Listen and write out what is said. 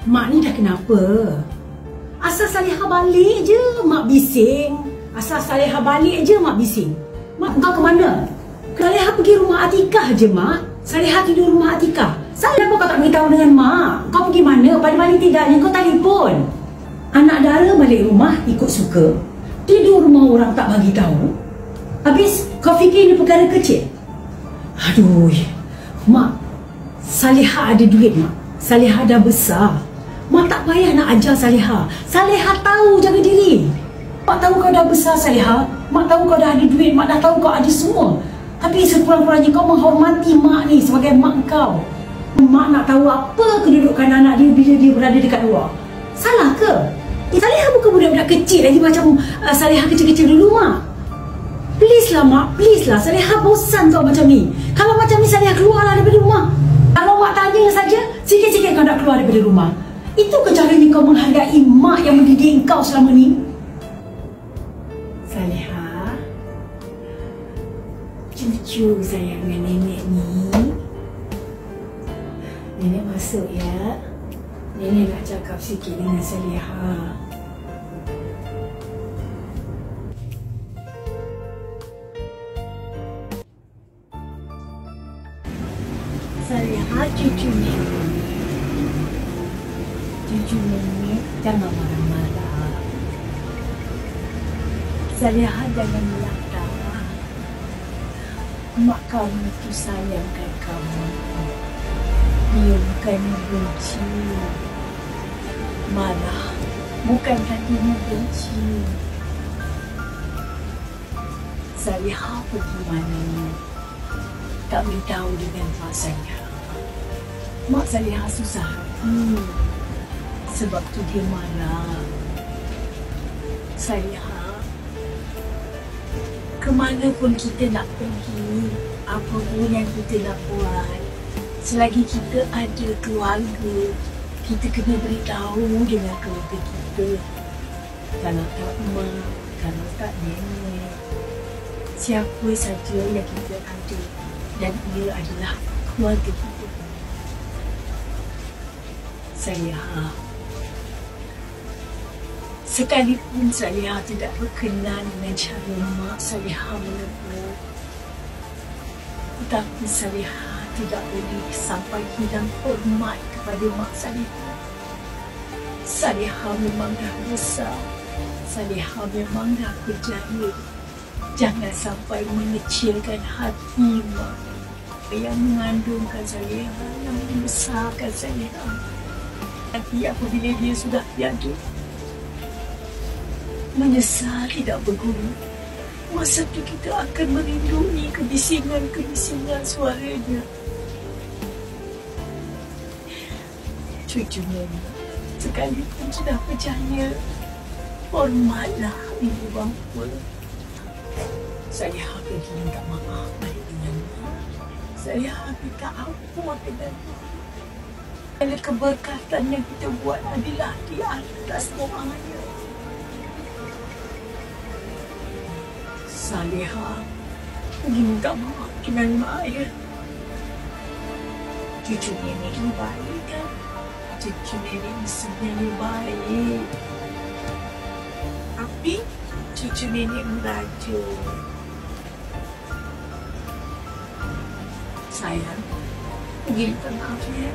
Mak ni dah kenapa? Asal Salihah balik je mak bising. Asal Salihah balik je mak bising. Mak, kau ke mana? Salihah pergi rumah Atikah je mak. Salihah tidur rumah Atikah. Kenapa kau tak beritahu dengan mak? Kau pergi mana? Paling-paling tidaknya kau telefon. Anak dara balik rumah ikut suka. Tidur rumah orang tak bagi tahu. Habis kau fikir ini perkara kecil? Aduh, mak, Salihah ada duit mak. Salihah dah besar. Mak tak payah nak ajar Salihah. Salihah tahu jaga diri. Mak tahu kau dah besar Salihah. Mak tahu kau dah ada duit. Mak dah tahu kau ada semua. Tapi sekurang-kurangnya kau menghormati mak ni sebagai mak kau. Mak nak tahu apa kedudukan anak dia bila dia berada dekat luar. Salah ke? Salihah bukan budak-budak kecil lagi macam Salihah kecil-kecil dulu mak. Please lah mak, please lah. Salihah bosan kau macam ni. Kalau macam ni Salihah keluarlah daripada rumah. Kalau mak tanya saja, sikit-sikit kau nak keluar daripada rumah. Itu ke caranya kau menghargai mak yang mendidik kau selama ni? Salihah, cucu sayang dengan nenek ni. Nenek masuk ya. Nenek nak cakap sikit dengan Salihah. Salihah, cucu nenek. Cucu nenek jangan marah-marah. Salihah jangan melata. Mak kamu itu sayangkan kamu. Dia bukan benci. Marah bukan hatinya benci. Salihah pergi mana? Tak beritahu dengan mak Salihah. Mak Salihah susah hati. Sebab tu dia marah. Salihah, kemana pun kita nak pergi, apa pun yang kita nak buat, selagi kita ada keluarga, kita kena beritahu dengan keluarga kita. Kalau tak mak, kalau tak nenek, siapa saja yang kita ada, dan ia adalah keluarga kita. Salihah, sekalipun Salihah tidak berkenan dengan cara mak Salihah menegur, tetapi Salihah tidak boleh sampai hilang hormat kepada mak Salihah. Salihah memang dah besar. Salihah memang dah berjaya. Jangan sampai mengecilkan hati mak yang mengandungkan Salihah, yang membesarkan Salihah. Nanti apabila dia sudah tiada, menyesal tidak berguna. Masa tu kita akan merindui kebisingan-kebisingan suaranya. Cucu nenek, sekalipun sudah percaya, hormatlah ibu bapa. Salihah pergi minta maaf balik dengan mak. Salihah minta ampun dengan mak. Segala keberkatan yang kita buat adalah di atas doanya. Salihah pergi minta maaf dengan mak ya. Cucu nenek ni baik kan? Cucu nenek ni sebenarnya baik. Tapi cucu nenek merajuk. Sayang, pergi minta maaf ya.